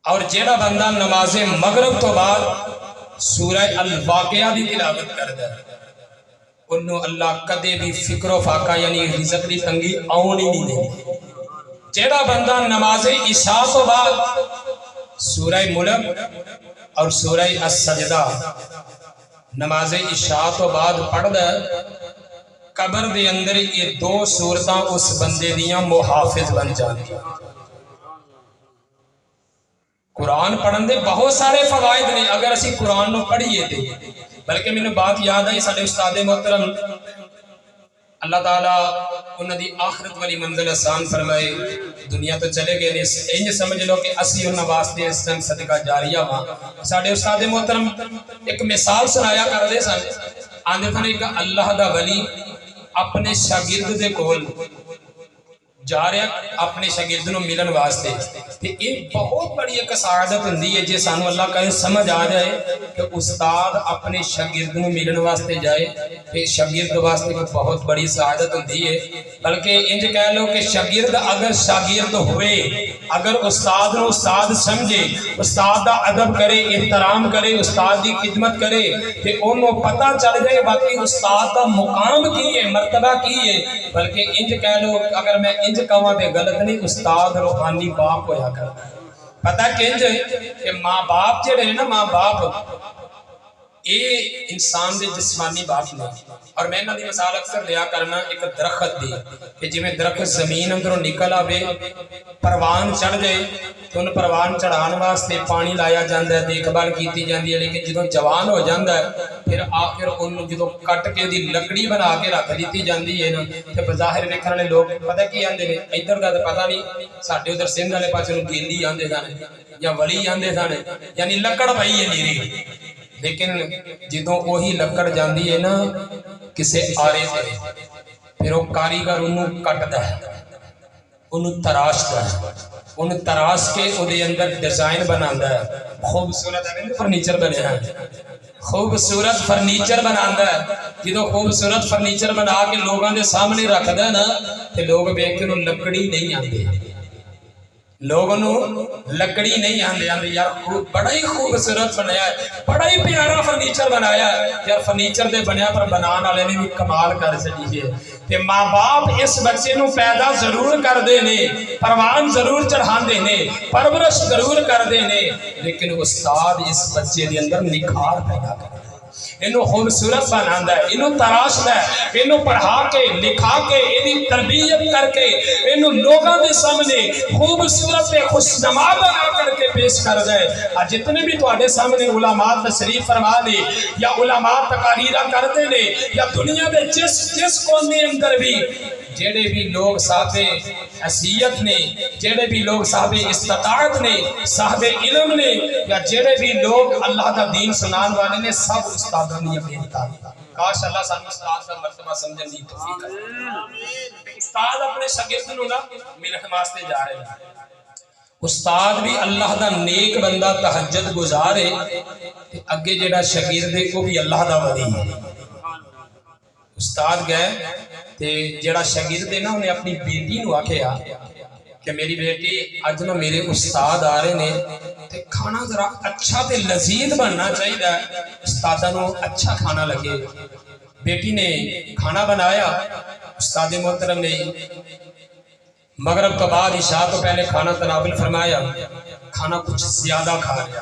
اور جیڑا بندہ نماز مغرب تو بعد سورہ الواقعہ دی تلاوت کردا ہے انہوں اللہ کدے بھی فکر و فاقہ یعنی رزق دی تنگی آنی نہیں دے جیڑا بندہ نماز عشاء تو بعد سورہ ملک اور سورہ السجدہ نماز عشاء تو بعد پڑھدا ہے قبر دے اندر یہ دو سورتاں اس بندے دیاں محافظ بن جانے قرآن پڑھن دے بہت سارے فوائد نے اگر اسی قرآن نو پڑھیے دے بلکہ میں نے بات یاد آئی سارے استاد محترم اللہ تعالیٰ انہوں دی آخرت والی منزل آسان فرمائے دنیا تو چلے گئے انج سمجھ لو کہ اسی انہوں واسطے اس ٹائم صدقہ جاریہ وہاں سارے استاد محترم ایک مثال سنایا کر دے سن آندے تھا کہ اللہ دا ولی اپنے شاگرد دے کول جا رہے اپنے شاگرد نو ملن واسطے تے ایک بہت بڑی ایک سعادت ہوندی ہے جے سانو اللہ کہے سمجھ آ جائے کہ استاد اپنے شاگرد نو ملن واسطے جائے تے شاگرد واسطے کوئی بہت بڑی سعادت ہوندی ہے بلکہ انج کہہ لو کہ شاگرد اگر شاگرد ہوئے، اگر استاد نو استاد سمجھے، استاد دا ادب کرے، احترام کرے، استاد دی خدمت کرے، تے انہوں پتہ چل جائے باقی استاد دا مقام کی ہے، مرتبہ کی ہے۔ بلکہ انج کہہ لو اگر میں انج کہاں تے غلط نہیں، استاد روحانی باپ ہویا کرتا ہے۔ پتہ کنج کہ ماں باپ جڑے ہیں نا، ماں باپ یہ انسان دے جسمانی باپ نے، اور میں انہاں دی مثال اکثر لیا کرنا ایک درخت دی کہ جی میں درخت زمین اندروں نکل آوے، پروان چڑھ جائے تو ان پروان چڑھان واسطے پانی لایا جاندہ ہے، دیکھ بھال کیتی جاندی ہے، لیکن جدوں جوان ہو جاندہ ہے پھر آخر ان جدوں کٹ کے دی لکڑی بنا کے رکھ دیتی جاندی ہے نا، کہ بظاہر ویکھن والے لوگ پتہ کی آندے نے، ادھر دا پتہ نہیں، ساڈے ادھر سندھ والے پاسے نوں گیلی آندے سن یا ولی آندے سن، یعنی لکڑ پئی ہے نیری، لیکن جدوں وہی لکڑ جاندی ہے نا کسے آرے سے، پھر وہ کاریگر انہوں کٹدا ہے، انہوں تراشدا ہے، انہوں تراش کے دے اندر ڈیزائن بناتا ہے، خوبصورت فرنیچر بنے ہیں، خوبصورت فرنیچر بناتا ہے۔ جدوں خوبصورت فرنیچر بنا کے لوگاں دے سامنے رکھدا ہے نا تے لوگ ویکھ کے انہوں لکڑی نہیں آندے، لوگوں لکڑی نہیں آندے آندے یار بڑا ہی خوبصورت بنایا ہے، بڑا ہی پیارا فرنیچر بنایا ہے یار، فرنیچر دے بنیا پر بنان والے نے بھی کمال کر چڑی ہے۔ تے ماں باپ اس بچے نو پیدا ضرور کر دے نے، پروان ضرور چڑھان دے نے، پرورش ضرور کر دے نے، لیکن استاد اس بچے دے اندر نکھار پیدا کر دے، انہوں خوبصورت بناندہ ہے، انہوں تراشدہ ہے، انہوں پڑھا کے لکھا کے انہوں تربیت کر کے انہوں لوگاں دے سامنے خوبصورت خوشنما بنا کر کے پیش کر دے۔ اور جتنے بھی تو آنے سامنے علماء تشریف فرما لے یا علماء تقاریرہ کر دے لے یا دنیا دے جس کونے اندر بھی جیڑے بھی لوگ صاحب حیثیت نے، جیڑے بھی لوگ صاحب استطاعت نے، صاحب علم نے، یا جیڑے بھی لوگ اللہ کا دین سنان والے نے، سب استادوں نے اپنیتا ہے۔ کاش اللہ سانو استاد کا مرتبہ سمجھن دی توفیق ہے۔ استاد اپنے شاگرد نو نا ملن واسطے جا رہے ہیں، استاد بھی اللہ دا نیک بندہ تہجد گزارے، اگے جیڑا شاگرد ہے وہ بھی اللہ دا ولی ہے۔ استاد گئے تے جڑا شاگرد ہے نا انہیں اپنی بیٹی نو آکھیا کہ میری بیٹی اج نا میرے استاد آ رہے نے تے کھانا ذرا اچھا تے لذیذ بننا چاہیے، استاداں نو اچھا کھانا لگے۔ بیٹی نے کھانا بنایا، استاد محترم نے مغرب تو بعد عشاء تو پہلے کھانا تناول فرمایا، کھانا کچھ زیادہ کھا لیا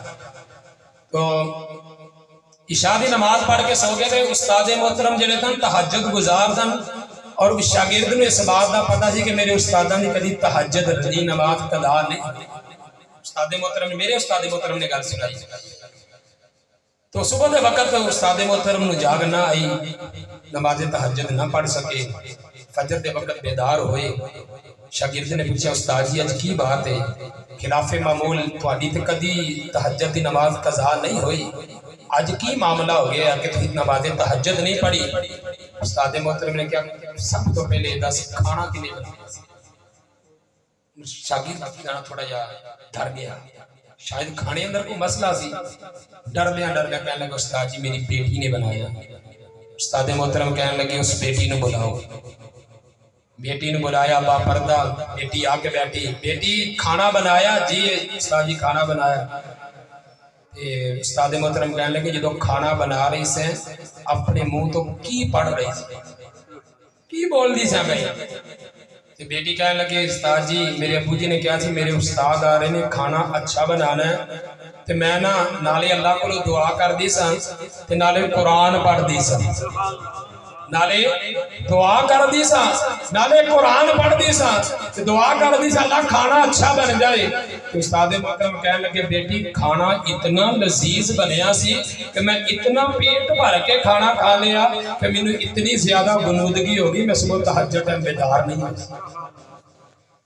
تو عشاء دی نماز پڑھ کے سو گئے تھے۔ استاد محترم جڑے تھن تہجد گزار تھن، اور اس شاگرد نے اس بات دا پتہ سی کہ میرے استاداں نے کبھی تہجد رضی نماز قضا نہیں، استاد محترم نے میرے استاد محترم نے گل سنائی تو صبح دے وقت استاد محترم نو جاگ نہ آئی، نماز تہجد نہ پڑھ سکے، فجر دے وقت بیدار ہوئے۔ شاگرد نے پوچھا استاد جی اج کی بات ہے، خلاف معمول تہاڈی تے کدی تہجد دی نماز قضا نہیں ہوئی، آج کی معاملہ ہو گیا کہ تھی نماز تہجد نہیں پڑھی؟ استاد محترم نے کیا سب تو پہلے دس کھانا کی نہیں بنایا؟ شاگرد جانا تھوڑا جا ڈر گیا، شاید کھانے اندر کوئی مسئلہ سی، ڈر لیا کہنے لگا استاد جی میری بیٹی نے بنایا۔ استاد محترم کہنے لگے اس بیٹی نے بلاؤ۔ بیٹی نے بلایا، با پردہ بیٹی آ کے بیٹھی، بیٹی کھانا بنایا؟ جی استاد جی کھانا بنایا۔ استاد محترم کہنے لگے جدو کھانا بنا رہی سے اپنے منہ تو کی پڑھ رہی سے، کی بول دی سے بھائی؟ بیٹی کہنے لگے استاد جی میرے ابو جی نے کہا تھی میرے استاد آ رہے نے کھانا اچھا بنانا ہے تے میں نا نالے اللہ کو دعا کر دی سا تے نالے قرآن پڑھ دی سا، نالے دعا کر دی سا، نالے قرآن پڑھ دی سا، دعا کر دی سا اللہ کھانا اچھا بن جائے۔ تو استاد محترم کہنے لگے بیٹی کھانا اتنا لذیذ بنیا سی کہ میں اتنا پیٹ بھر کے کھانا کھا لیا کہ میں نے اتنی زیادہ غنودگی ہوگی میں صبح تہجد میں بیدار نہیں ہوں۔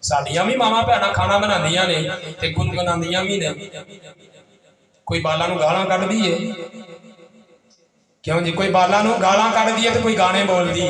ساڈیاں بھی ماما بھینا کھانا بناندیاں نے تے گنگناندیاں بھی نے، کوئی بالا نو گالاں کڈ دیے، کیوں جی کوئی بالا نو گالاں کڈ دیے تو کوئی گانے بول دیے،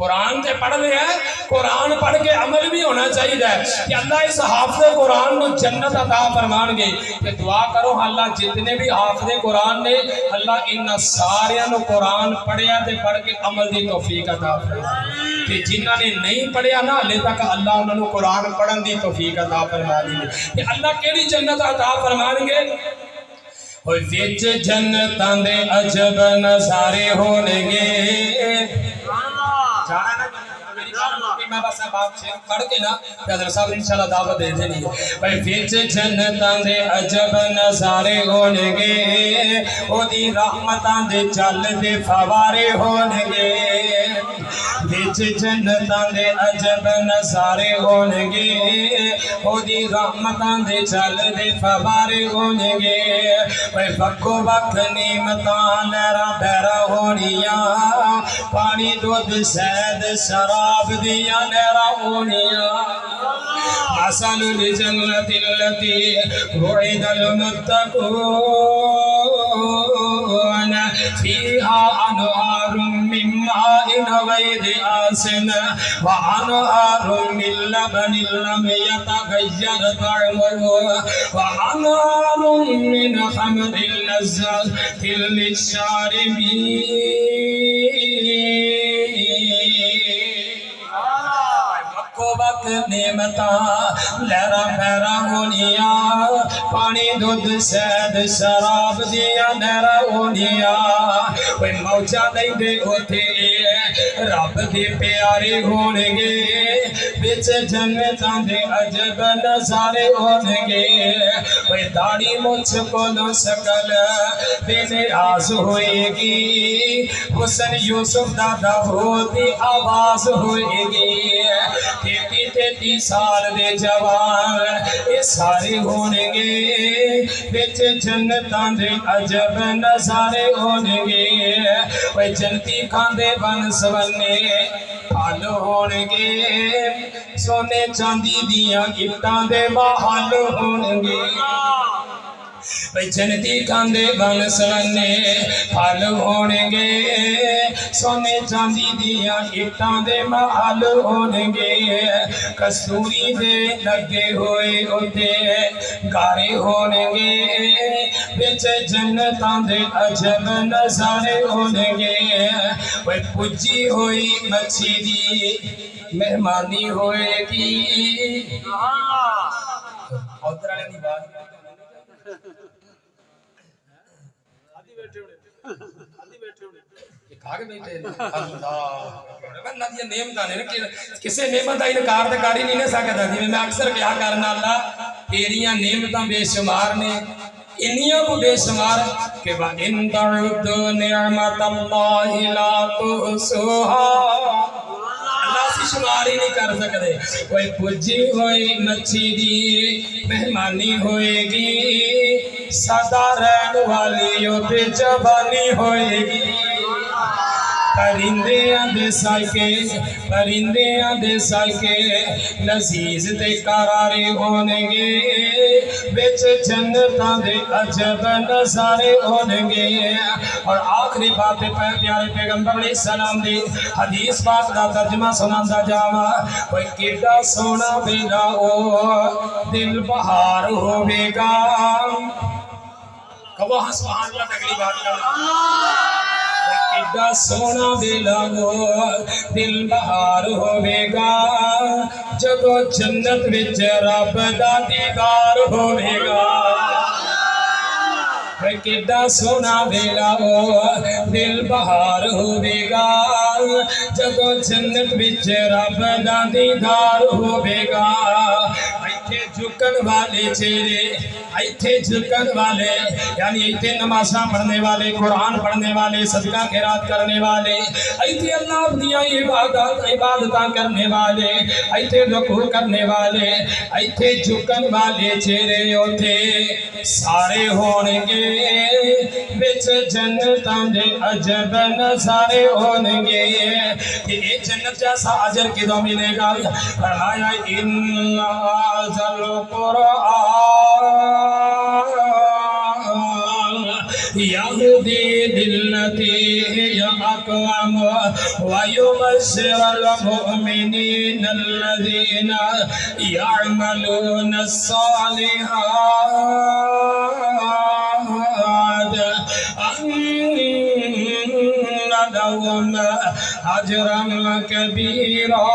قرآن تے پڑھ لیا ہے، قرآن پڑھ کے عمل بھی ہونا چاہیے کہ اللہ اس حافظ قرآن کو جنت عطا فرمان گے. کہ دعا کرو اللہ جتنے بھی حافظ قرآن نے اللہ ان ساریاں نو قرآن پڑھیا تے پڑھ کے عمل دی توفیق عطا فرمان. کہ جنہاں نے نہیں پڑھیا نا لے تک اللہ انہوں نے قرآن پڑھن دی توفیق عطا فرمان گے. کہ اللہ کیڑی جنت عطا فرمان گے؟ ہوئی وچ جنتاں دے عجب نظارے ہونے گے. جانا نا میں بس بات پڑھ کے نا حضرت صاحب انشاءاللہ دعوت دے دینی ہے. بھائی وچ جنتاں دے عجب نظارے ہونے گے، او دی رحمتاں دے چل دے فوارے ہونے گے. وچ جنتاں دے عجب نظارے ہونے گے، او دی رحمتاں دے چل دے فوارے ہونے گے. بھائی وکو وکھ نعمتاں لہراں بہرا ہونیاں، پانی دودھ شہد شراب دیاں لہراں ہونیاں. مثل الجنة التي وعد المتقون فيها أنهار من ماء غير آسن وأنهار من لبن لم يتغير طعمه وأنهار من خمر لذة للشاربين. وقت نعمتاں لہراں بہراں ہونیاں، پانی دودھ شہد شراب دیاں لہراں ہونیاں. کوئی موجہ نہیں دے ہوتے رب دے پیارے ہونے گے. بچ جنتاں دے عجب نظارے ہونے گے. کوئی داڑھی مجھ کو نہ شکل بے نیاز ہوئے گی، حسن یوسف دادا ہوتی آواز ہوئے گی. 33 سال دے جوان یہ سارے ہونے گے. بچ جنتاں دے عجب نظارے ہونے گے. وہ جنتی کھاندے بن سونے پھل ہونے گے، سونے چاندی دیاں اٹاں دے محل ہونے گے. بھئی جنتی کھاندے بن سونے پھل ہونے گے، سونے چاندی دیاں اٹاں دے محل ہونے گے. کستوری دے لگے ہوئے ہوتے گارے ہونے گے. بچ جنتاں دے عجب نظارے ہونے گے. وہ پجی ہوئی مچھی دی مہمانی ہوئے گی. ادھر والے دی بات کسی نعمت کا انکار تو کر ہی نہیں سکتا. جی میں اکثر کیا کرنا اللہ تیریاں نعمتاں بے شمار نے، انیاں کو بے شمار کہ وَإِن تَعُدُّوا نِعْمَةَ اللَّهِ لَا تُحْصُوهَا. اللہ سے شمار ہی نہیں کر سکتے. کوئی پجی ہوئی مچھی دی مہمانی ہوئے گی، سدا رہن والی تے جوانی ہوئے گی. پرندیاں دے سائکے لذیذ تے قرارے ہونے گے. بچ جنتاں دے عجب نظارے ہونے گے. اور آخری بات پیارے پیغمبر علیہ السلام دی حدیث پاک دا ترجمہ سناندا جاواں. کوئی کیڈا سونا بیلا او دل بہار ہوے گا. کہو سبحان اللہ. اگلی بات کرو. کیڈا سونا بیلا او دل بہار ہوے گا، جدو جنت وچ رب دا دیدار ہوے گا. کیڈا سونا بیلا او دل بہار ہوے گا، جدو جنت وچ رب دا دیدار ہوے گا. ایتھے جھکن والے چہرے، ایتھے جھکن والے یعنی ایتھے نمازاں پڑھنے والے، قرآن پڑھنے والے، صدقہ خیرات کرنے والے، ایتھے اللہ اپنیاں عبادتاں کرنے والے، ایتھے رکوع کرنے والے، ایتھے جھکن والے چہرے اوتھے سارے ہونے گے. بچ جنتاں دے عجب نظارے ہونے گے. کہ یہ جنت جیسا اجر کدوں ملے گا؟ فرمایا ان ذل قرآن يهدي للتي هي أقوم ويبشر المؤمنين الذين يعملون الصالحات أن لهم أجرا كبيرا